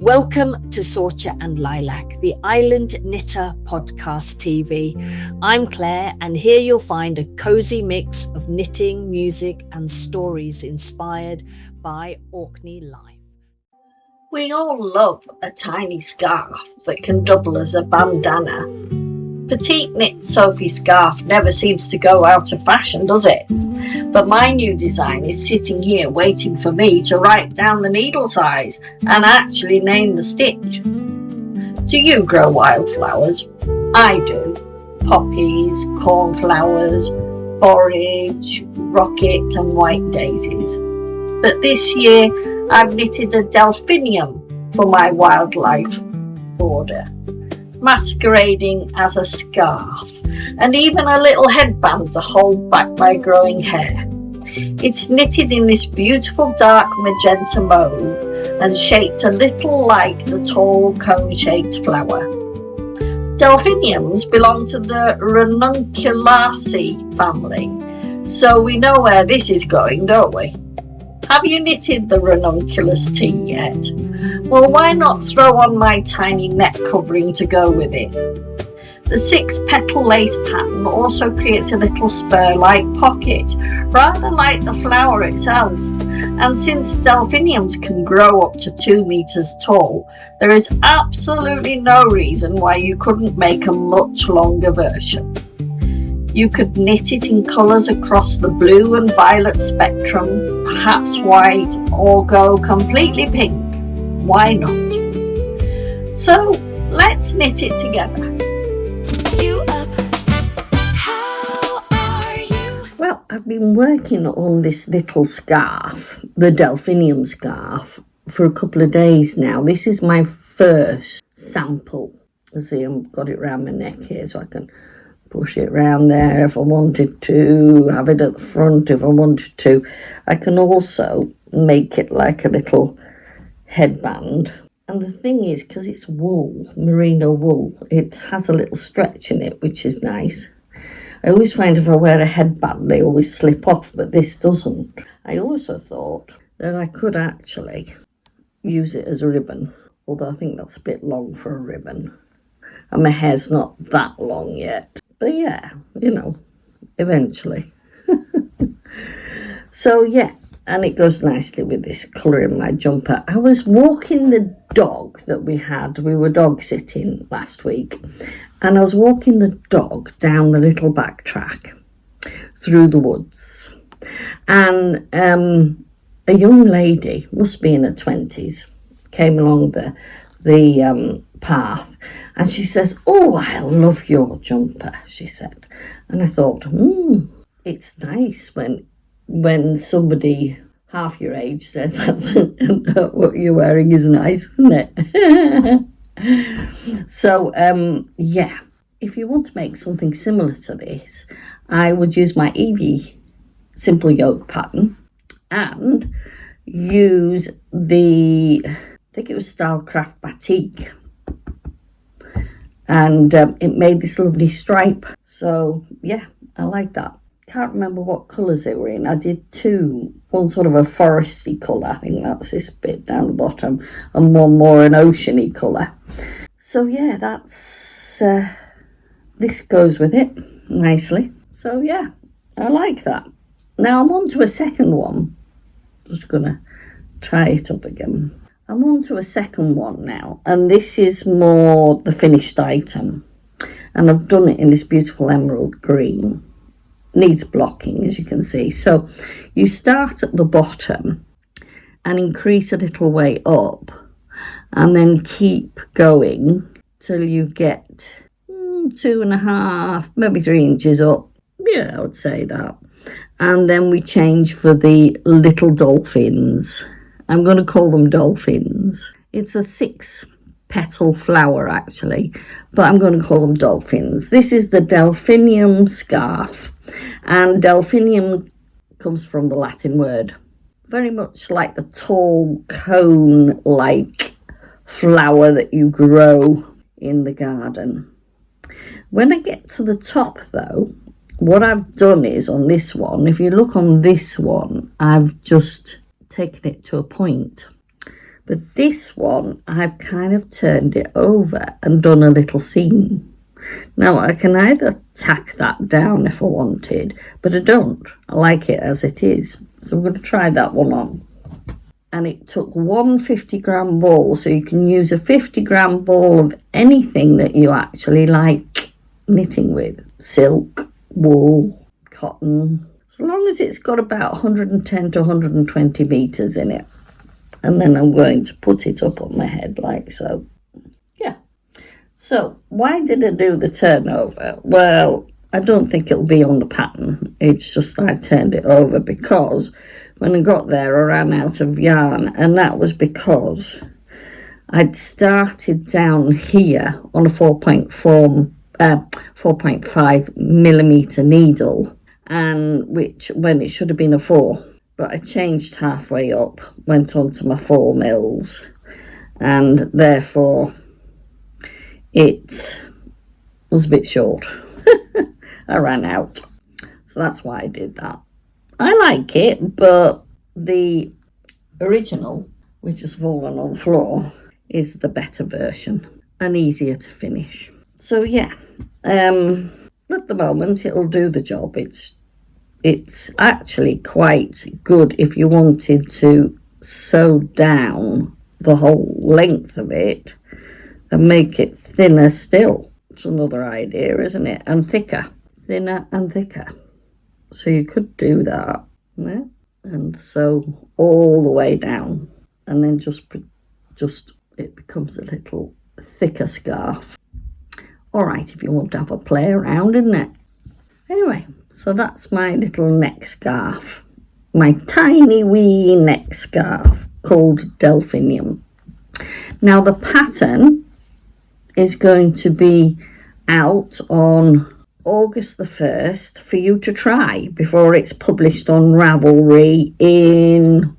Welcome to Sorcha and Lilac, the Island Knitter Podcast TV. I'm Claire, and here you'll find a cosy mix of knitting, music, and stories inspired by Orkney life. We all love a tiny scarf that can double as a bandana. Petite knit Sophie scarf never seems to go out of fashion, does it? But my new design is sitting here waiting for me to write down the needle size and actually name the stitch. Do you grow wildflowers? I do. Poppies, cornflowers, borage, rocket and white daisies. But this year I've knitted a delphinium for my wildlife border, masquerading as a scarf, and even a little headband to hold back my growing hair. It's knitted in this beautiful dark magenta mauve and shaped a little like the tall cone-shaped flower. Delphiniums belong to the Ranunculaceae family, so we know where this is going, don't we? Have you knitted the ranunculus tea yet? Well, why not throw on my tiny net covering to go with it? The 6-petal lace pattern also creates a little spur-like pocket, rather like the flower itself. And since delphiniums can grow up to 2 meters tall, there is absolutely no reason why you couldn't make a much longer version. You could knit it in colours across the blue and violet spectrum, perhaps white, or go completely pink. Why not? So let's knit it together. Well, I've been working on this little scarf, the delphinium scarf, for a couple of days now. This is my first sample. You see, I've got it around my neck here so I can push it round there if I wanted to, have it at the front if I wanted to. I can also make it like a little headband. And the thing is, because it's wool, merino wool, it has a little stretch in it, which is nice. I always find if I wear a headband, they always slip off, but this doesn't. I also thought that I could actually use it as a ribbon, although I think that's a bit long for a ribbon. And my hair's not that long yet. But yeah, you know, eventually. So yeah, and it goes nicely with this colour in my jumper. I was walking the dog that we were dog sitting last week, and I was walking the dog down the little back track through the woods. And a young lady, must be in her 20s, came along the path, and she says, "Oh, I love your jumper," she said. And I thought, it's nice when somebody half your age says that's what you're wearing is nice, isn't it? So yeah, if you want to make something similar to this, I would use my Evie simple yoke pattern and use I think it was Stylecraft Batik, and it made this lovely stripe. So yeah, I like that. Can't remember what colours they were in. I did two, one sort of a foresty colour, I think that's this bit down the bottom, and one more an oceany colour. So yeah, that's this goes with it nicely. So yeah, I like that. Now I'm on to a second one. Just gonna tie it up again. I'm on to a second one now, and this is more the finished item, and I've done it in this beautiful emerald green. Needs blocking, as you can see. So you start at the bottom and increase a little way up, and then keep going till you get 2.5, maybe 3 inches up. Yeah, I would say that. And then we change for the little dolphins. I'm going to call them dolphins. It's a 6-petal flower actually, but I'm going to call them dolphins. This is the delphinium scarf, and delphinium comes from the Latin word, very much like the tall cone-like flower that you grow in the garden. When I get to the top though, what I've done is on this one, if you look on this one, I've just taken it to a point. But this one, I've kind of turned it over and done a little seam. Now, I can either tack that down if I wanted, but I don't. I like it as it is. So I'm going to try that one on. And it took one 50-gram ball, so you can use a 50-gram ball of anything that you actually like knitting with. Silk, wool, cotton, as long as it's got about 110 to 120 metres in it. And then I'm going to put it up on my head like so. Yeah. So why did I do the turnover? Well, I don't think it'll be on the pattern. It's just I turned it over because when I got there I ran out of yarn, and that was because I'd started down here on a 4.5 millimetre needle, and which when it should have been a 4. But I changed halfway up, went on to my 4 mils, and therefore it was a bit short. I ran out. So that's why I did that. I like it, but the original, which has fallen on the floor, is the better version and easier to finish. So yeah, at the moment it'll do the job. It's actually quite good if you wanted to sew down the whole length of it and make it thinner still. It's another idea, isn't it? And thicker. Thinner and thicker. So you could do that. Yeah? And sew all the way down. And then just it becomes a little thicker scarf. All right, if you want to have a play around, isn't it? Anyway, so that's my little neck scarf. My tiny wee neck scarf called Delphinium. Now the pattern is going to be out on August the 1st for you to try before it's published on Ravelry in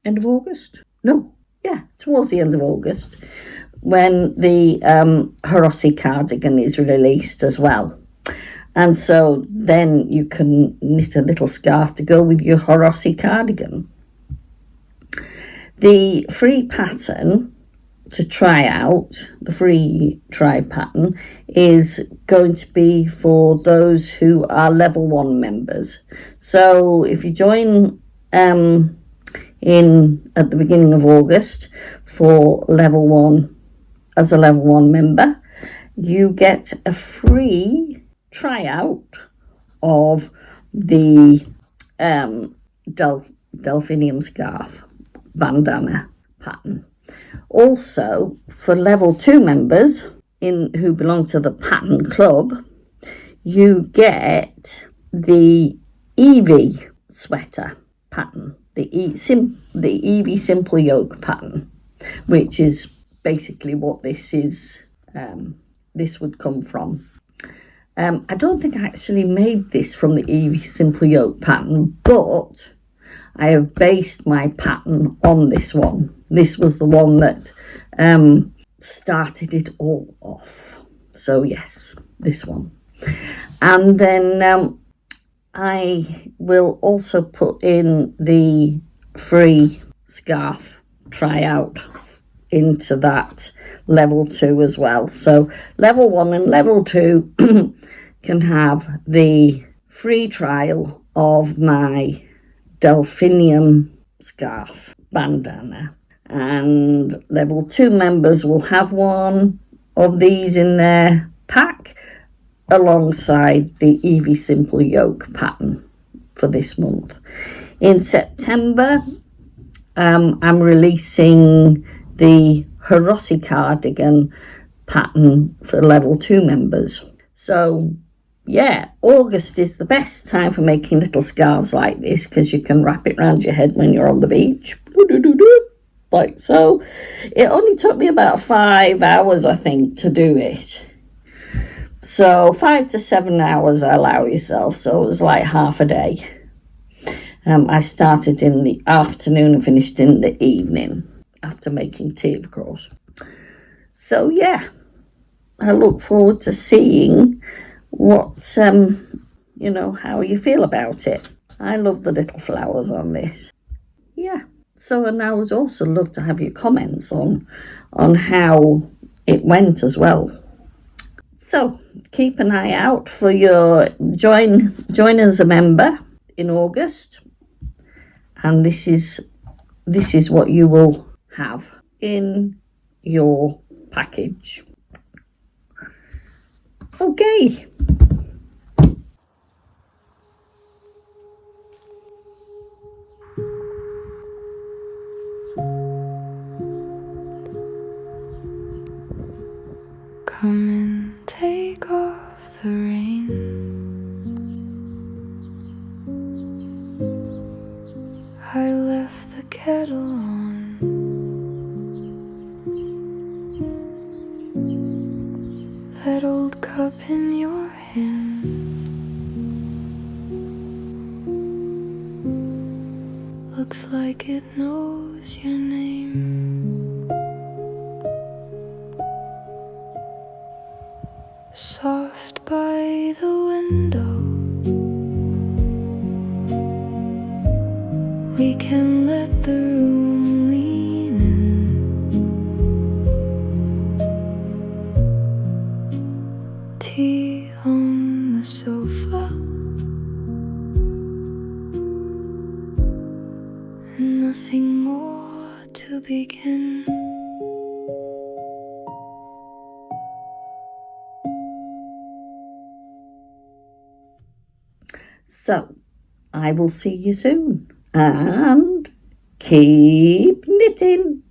end of August? No, yeah, towards the end of August, when the Sorcha cardigan is released as well. And so then you can knit a little scarf to go with your Sorcha cardigan. The free pattern to try out, the free try pattern, is going to be for those who are level 1 members. So if you join at the beginning of August for level 1 as a level 1 member, you get a free tryout of the delphinium scarf bandana pattern. Also, for level 2 members who belong to the pattern club, you get the Evie sweater pattern, the Evie simple yoke pattern, which is basically what this is. This would come from. I don't think I actually made this from the Evie simple yoke pattern, but I have based my pattern on this one. This was the one that started it all off. So yes, this one. And then I will also put in the free scarf tryout into that level 2 as well. So level 1 and level 2 can have the free trial of my delphinium scarf bandana, and level 2 members will have one of these in their pack alongside the Evie simple yoke pattern for this month. In September I'm releasing the Sorcha cardigan pattern for level 2 members. So yeah, August is the best time for making little scarves like this, because you can wrap it around your head when you're on the beach. Like so. It only took me about 5 hours, I think, to do it. So 5 to 7 hours allow yourself, so it was like half a day. I started in the afternoon and finished in the evening after making tea, of course. So yeah, I look forward to seeing what how you feel about it. I love the little flowers on this. Yeah, So, and I would also love to have your comments on how it went as well. So keep an eye out for your join as a member in August, and this is what you will have in your package. Okay. Come and take off the rain. I left the kettle on. That old cup in your hand looks like it knows your name. Soft by the window, we can let the room lean in. Tea on the sofa, and nothing more to begin. So I will see you soon, and keep knitting.